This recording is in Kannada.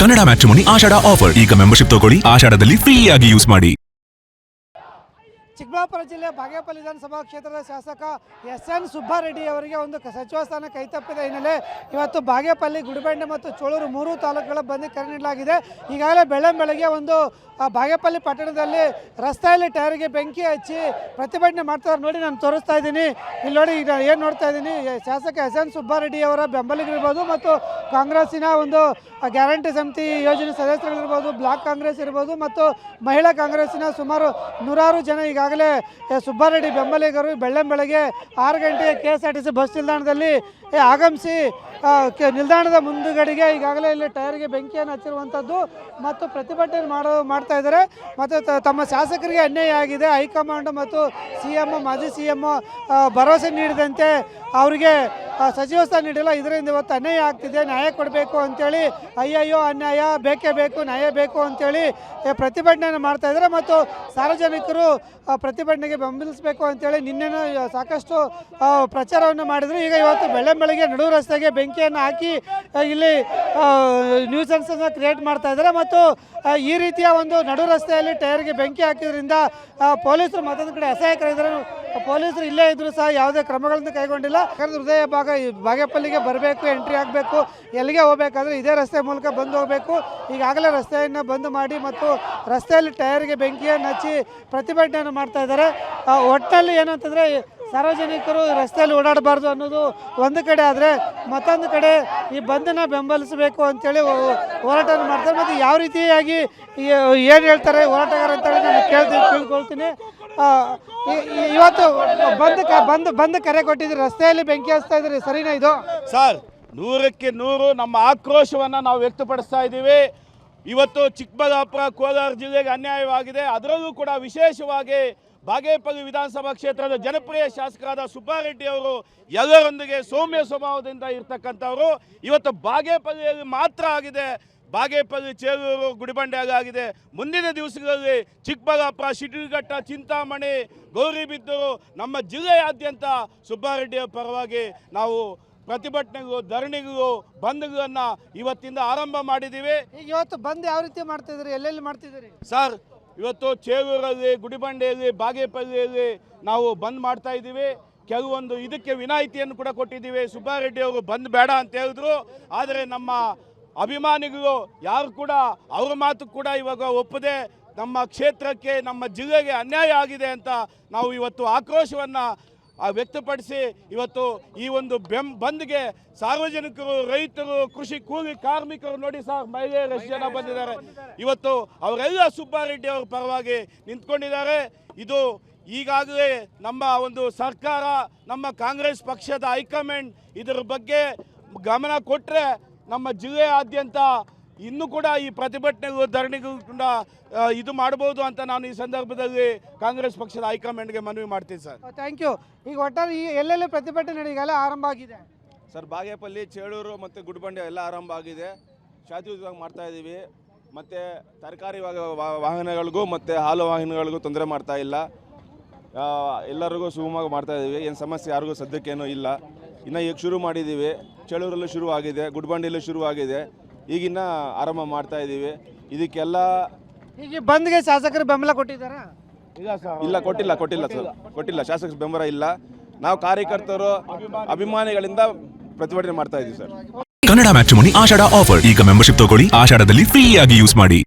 ಕನ್ನಡ ಮ್ಯಾಟ್ರಿಮೋನಿ ಆಷಾಢ ಆಫರ್. ಈಗ ಮೆಂಬರ್ಶಿಪ್ ತಗೊಳ್ಳಿ, ಆಷಾಢದಲ್ಲಿ ಫ್ರೀ ಆಗಿ ಯೂಸ್ ಮಾಡಿ. ಚಿಕ್ಕಬಳ್ಳಾಪುರ ಜಿಲ್ಲೆ ಬಾಗೇಪಲ್ಲಿ ವಿಧಾನಸಭಾ ಕ್ಷೇತ್ರದ ಶಾಸಕ ಎಸ್.ಎನ್. ಸುಬ್ಬಾರೆಡ್ಡಿ ಅವರಿಗೆ ಒಂದು ಸಚಿವ ಸ್ಥಾನ ಕೈತಪ್ಪಿದ ಹಿನ್ನೆಲೆ ಇವತ್ತು ಬಾಗೇಪಲ್ಲಿ, ಗುಡಿಬಂಡೆ ಮತ್ತು ಚೋಳೂರು ಮೂರು ತಾಲೂಕುಗಳ ಬಂದ್ ಕರೆ ನೀಡಲಾಗಿದೆ. ಈಗಾಗಲೇ ಬೆಳಗ್ಗೆ ಒಂದು ಬಾಗೇಪಲ್ಲಿ ಪಟ್ಟಣದಲ್ಲಿ ರಸ್ತೆಯಲ್ಲಿ ಟೈರ್ಗೆ ಬೆಂಕಿ ಹಚ್ಚಿ ಪ್ರತಿಭಟನೆ ಮಾಡ್ತಾರೆ. ನೋಡಿ, ನಾನು ತೋರಿಸ್ತಾ ಇದ್ದೀನಿ. ಇಲ್ಲಿ ನೋಡಿ, ಈಗ ಏನು ನೋಡ್ತಾ ಇದ್ದೀನಿ, ಶಾಸಕ ಎಸ್.ಎನ್. ಸುಬ್ಬಾರೆಡ್ಡಿ ಅವರ ಬೆಂಬಲಿಗರಿರ್ಬೋದು ಮತ್ತು ಕಾಂಗ್ರೆಸ್ಸಿನ ಒಂದು ಗ್ಯಾರಂಟಿ ಸಮಿತಿ ಯೋಜನೆ ಸದಸ್ಯರುಗಳಿರ್ಬೋದು, ಬ್ಲಾಕ್ ಕಾಂಗ್ರೆಸ್ ಇರ್ಬೋದು ಮತ್ತು ಮಹಿಳಾ ಕಾಂಗ್ರೆಸ್ಸಿನ ಸುಮಾರು 100 ಜನ ಈಗಾಗಲೇ ಸುಬ್ಬಾರೆಡ್ಡಿ ಬೆಂಬಲಿಗರು ಬೆಳಗ್ಗೆ 6 ಗಂಟೆಗೆ KSRTC ಬಸ್ ನಿಲ್ದಾಣದಲ್ಲಿ ಆಗಮಿಸಿ ನಿಲ್ದಾಣದ ಮುಂದುಗಡೆಗೆ ಈಗಾಗಲೇ ಇಲ್ಲಿ ಟೈರ್ಗೆ ಬೆಂಕಿಯನ್ನು ಹಚ್ಚಿರುವಂಥದ್ದು ಮತ್ತು ಪ್ರತಿಭಟನೆ ಮಾಡ್ತಾ ಇದ್ದಾರೆ. ಮತ್ತು ತಮ್ಮ ಶಾಸಕರಿಗೆ ಅನ್ಯಾಯ ಆಗಿದೆ, ಹೈಕಮಾಂಡ್ ಮತ್ತು ಮಾಜಿ CM ಭರವಸೆ ನೀಡಿದಂತೆ ಅವರಿಗೆ ಸಚಿವ ಸ್ಥಾನ ನೀಡಿಲ್ಲ, ಇದರಿಂದ ಇವತ್ತು ಅನ್ಯಾಯ ಆಗ್ತಿದೆ, ನ್ಯಾಯ ಕೊಡಬೇಕು ಅಂತೇಳಿ ಅಯ್ಯಯ್ಯೋ ಅನ್ಯಾಯ, ಬೇಕೇ ಬೇಕು, ನ್ಯಾಯ ಬೇಕು ಅಂತೇಳಿ ಪ್ರತಿಭಟನೆಯನ್ನು ಮಾಡ್ತಾ ಇದ್ದಾರೆ. ಮತ್ತು ಸಾರ್ವಜನಿಕರು ಪ್ರತಿಭಟನೆಗೆ ಬೆಂಬಲಿಸಬೇಕು ಅಂತೇಳಿ ನಿನ್ನೆನೂ ಸಾಕಷ್ಟು ಪ್ರಚಾರವನ್ನು ಮಾಡಿದರು. ಈಗ ಇವತ್ತು ಬೆಳಗ್ಗೆ ನಡು ರಸ್ತೆಗೆ ಬೆಂಕಿಯನ್ನು ಹಾಕಿ ಇಲ್ಲಿ ನ್ಯೂಸೆನ್ಸನ್ನು ಕ್ರಿಯೇಟ್ ಮಾಡ್ತಾ ಇದ್ದಾರೆ. ಮತ್ತು ಈ ರೀತಿಯ ಒಂದು ನಡು ರಸ್ತೆಯಲ್ಲಿ ಟೈರ್ಗೆ ಬೆಂಕಿ ಹಾಕಿದ್ರಿಂದ ಪೊಲೀಸರು ಮತ್ತೊಂದು ಕಡೆ ಅಸಹಾಯಕರಿದ್ದರು. ಪೊಲೀಸರು ಇಲ್ಲೇ ಇದ್ದರೂ ಸಹ ಯಾವುದೇ ಕ್ರಮಗಳನ್ನು ಕೈಗೊಂಡಿಲ್ಲ. ಹೃದಯ ಬಾಗೇಪಲ್ಲಿಗೆ ಬರಬೇಕು, ಎಂಟ್ರಿ ಆಗಬೇಕು, ಎಲ್ಲಿಗೆ ಹೋಗಬೇಕಾದ್ರೆ ಇದೇ ರಸ್ತೆ ಮೂಲಕ ಬಂದು ಹೋಗಬೇಕು. ಈಗಾಗಲೇ ರಸ್ತೆಯನ್ನು ಬಂದ್ ಮಾಡಿ ಮತ್ತು ರಸ್ತೆಯಲ್ಲಿ ಟೈರ್ಗೆ ಬೆಂಕಿಯನ್ನು ಹಚ್ಚಿ ಪ್ರತಿಭಟನೆಯನ್ನು ಮಾಡ್ತಾ ಇದ್ದಾರೆ. ಒಟ್ಟಿನಲ್ಲಿ ಏನಂತಂದರೆ, ಸಾರ್ವಜನಿಕರು ರಸ್ತೆಯಲ್ಲಿ ಓಡಾಡಬಾರ್ದು ಅನ್ನೋದು ಒಂದು ಕಡೆ ಆದರೆ, ಮತ್ತೊಂದು ಕಡೆ ಈ ಬಂದನ್ನು ಬೆಂಬಲಿಸಬೇಕು ಅಂತೇಳಿ ಹೋರಾಟವನ್ನು ಮಾಡ್ತಾರೆ. ಮತ್ತು ಯಾವ ರೀತಿಯಾಗಿ ಏನು ಹೇಳ್ತಾರೆ ಹೋರಾಟಗಾರ ಅಂತೇಳಿ ನಾನು ತಿಳ್ಕೊಳ್ತೀನಿ. ಇವತ್ತು ಬಂದ್ ಕರೆ ಕೊಟ್ಟಿದ್ದೀರಿ, ರಸ್ತೆಯಲ್ಲಿ ಬೆಂಕಿ ಹಚ್ತಾ ಇದ್ದೀರಿ, ಸರಿನಾ ಇದು? ಸರ್, 100ಕ್ಕೆ 100 ನಮ್ಮ ಆಕ್ರೋಶವನ್ನು ನಾವು ವ್ಯಕ್ತಪಡಿಸ್ತಾ ಇದ್ದೀವಿ. ಇವತ್ತು ಚಿಕ್ಕಬಳ್ಳಾಪುರ, ಕೋಲಾರ ಜಿಲ್ಲೆಗೆ ಅನ್ಯಾಯವಾಗಿದೆ. ಅದರಲ್ಲೂ ಕೂಡ ವಿಶೇಷವಾಗಿ ಬಾಗೇಪಲ್ಲಿ ವಿಧಾನಸಭಾ ಕ್ಷೇತ್ರದ ಜನಪ್ರಿಯ ಶಾಸಕರಾದ ಸುಬ್ಬಾರೆಡ್ಡಿ ಅವರು ಎಲ್ಲರೊಂದಿಗೆ ಸೌಮ್ಯ ಸ್ವಭಾವದಿಂದ ಇರ್ತಕ್ಕಂಥವರು. ಇವತ್ತು ಬಾಗೇಪಲ್ಲಿಯಲ್ಲಿ ಮಾತ್ರ ಆಗಿದೆ, ಬಾಗೇಪಲ್ಲಿ, ಚೇಳೂರು, ಗುಡಿಬಂಡೆಯಲ್ಲಿ ಆಗಿದೆ. ಮುಂದಿನ ದಿವಸಗಳಲ್ಲಿ ಚಿಕ್ಕಬಳ್ಳಾಪುರ, ಶಿಡ್ಲಘಟ್ಟ, ಚಿಂತಾಮಣಿ, ಗೌರಿಬಿದನೂರು, ನಮ್ಮ ಜಿಲ್ಲೆಯಾದ್ಯಂತ ಸುಬ್ಬಾರೆಡ್ಡಿಯ ಪರವಾಗಿ ನಾವು ಪ್ರತಿಭಟನೆಗಳು, ಧರಣಿಗಳು, ಬಂದ್ಗಳನ್ನು ಇವತ್ತಿಂದ ಆರಂಭ ಮಾಡಿದ್ದೀವಿ. ಈಗ ಇವತ್ತು ಬಂದ್ ಯಾವ ರೀತಿ ಮಾಡ್ತಿದ್ದೀರಿ, ಎಲ್ಲೆಲ್ಲಿ ಮಾಡ್ತಿದ್ದೀರಿ ಸರ್? ಇವತ್ತು ಚೇಳೂರಲ್ಲಿ, ಗುಡಿಬಂಡೆಯಲ್ಲಿ, ಬಾಗೇಪಲ್ಲಿಯಲ್ಲಿ ನಾವು ಬಂದ್ ಮಾಡ್ತಾ ಇದ್ದೀವಿ. ಕೆಲವೊಂದು ಇದಕ್ಕೆ ವಿನಾಯಿತಿಯನ್ನು ಕೂಡ ಕೊಟ್ಟಿದ್ದೀವಿ. ಸುಬ್ಬಾರೆಡ್ಡಿ ಅವರು ಬಂದ್ ಬೇಡ ಅಂತ ಹೇಳಿದ್ರು, ಆದರೆ ನಮ್ಮ ಅಭಿಮಾನಿಗಳು ಯಾರು ಕೂಡ ಅವ್ರ ಮಾತು ಕೂಡ ಇವಾಗ ಒಪ್ಪದೆ ನಮ್ಮ ಕ್ಷೇತ್ರಕ್ಕೆ, ನಮ್ಮ ಜಿಲ್ಲೆಗೆ ಅನ್ಯಾಯ ಆಗಿದೆ ಅಂತ ನಾವು ಇವತ್ತು ಆಕ್ರೋಶವನ್ನು ವ್ಯಕ್ತಪಡಿಸಿ ಇವತ್ತು ಈ ಒಂದು ಬಂದ್ಗೆ ಸಾರ್ವಜನಿಕರು, ರೈತರು, ಕೃಷಿ ಕೂಲಿ ಕಾರ್ಮಿಕರು, ನೋಡಿ ಸರ್, ಮಹಿಳೆಯರು ಎಷ್ಟು ಜನ ಬಂದಿದ್ದಾರೆ. ಇವತ್ತು ಅವರೆಲ್ಲ ಸುಬ್ಬಾರೆಡ್ಡಿ ಅವರ ಪರವಾಗಿ ನಿಂತ್ಕೊಂಡಿದ್ದಾರೆ. ಇದು ಈಗಾಗಲೇ ನಮ್ಮ ಒಂದು ಸರ್ಕಾರ, ನಮ್ಮ ಕಾಂಗ್ರೆಸ್ ಪಕ್ಷದ ಹೈಕಮಾಂಡ್ ಇದರ ಬಗ್ಗೆ ಗಮನ ಕೊಟ್ಟರೆ ನಮ್ಮ ಜಿಲ್ಲೆಯಾದ್ಯಂತ ಇನ್ನೂ ಕೂಡ ಈ ಪ್ರತಿಭಟನೆಗಳು, ಧರಣಿಗಳು ಕೂಡ ಇದು ಮಾಡ್ಬೋದು ಅಂತ ನಾನು ಈ ಸಂದರ್ಭದಲ್ಲಿ ಕಾಂಗ್ರೆಸ್ ಪಕ್ಷದ ಹೈಕಮಾಂಡ್ಗೆ ಮನವಿ ಮಾಡ್ತೀನಿ ಸರ್. Thank you. ಈಗ ಒಟ್ಟಾರೆ ಎಲ್ಲೆಲ್ಲಿ ಪ್ರತಿಭಟನೆ ಈಗಾಗಲೇ ಆರಂಭ ಆಗಿದೆ ಸರ್? ಬಾಗೇಪಲ್ಲಿ, ಚೇಳೂರು ಮತ್ತು ಗುಡಿಬಂಡೆ ಎಲ್ಲ ಆರಂಭ ಆಗಿದೆ. ಶಾಂತಿಯುತವಾಗಿ ಮಾಡ್ತಾ ಇದ್ದೀವಿ. ಮತ್ತು ತರಕಾರಿ ವಾಹನಗಳಿಗೂ ಮತ್ತು ಹಾಲು ವಾಹನಗಳಿಗೂ ತೊಂದರೆ ಮಾಡ್ತಾ ಇಲ್ಲ. ಎಲ್ಲರಿಗೂ ಸುಗಮವಾಗಿ ಮಾಡ್ತಾ ಇದ್ದೀವಿ. ಏನು ಸಮಸ್ಯೆ ಯಾರಿಗೂ ಸದ್ಯಕ್ಕೇನೂ ಇಲ್ಲ. ಇನ್ನು ಈಗ ಶುರು ಮಾಡಿದ್ದೀವಿ. ಚೇಳೂರಲ್ಲೂ ಶುರು ಆಗಿದೆ, ಗುಡಿಬಂಡೆಯಲ್ಲೂ ಶುರು ಆಗಿದೆ. ಈಗಿನ್ನ ಆರಂಭ ಮಾಡ್ತಾ ಇದ್ದೀವಿ. ಇದಕ್ಕೆಲ್ಲ ಈಗ ಬಂದ್ಗೆ ಶಾಸಕರು ಬೆಂಬಲ ಕೊಟ್ಟಿದ್ದಾರಾ? ಇಲ್ಲ, ಕೊಟ್ಟಿಲ್ಲ. ಶಾಸಕರ ಬೆಂಬಲ ಇಲ್ಲ. ನಾವು ಕಾರ್ಯಕರ್ತರು, ಅಭಿಮಾನಿಗಳಿಂದ ಪ್ರತಿಭಟನೆ ಮಾಡ್ತಾ ಇದ್ದೀವಿ ಸರ್. ಕನ್ನಡ ಮ್ಯಾಟ್ರಿಮೋನಿ ಆಷಾಢ ಆಫರ್. ಈಗ ಮೆಂಬರ್ಶಿಪ್ ತಗೊಳ್ಳಿ, ಆಷಾಢದಲ್ಲಿ ಫ್ರೀ ಆಗಿ ಯೂಸ್ ಮಾಡಿ.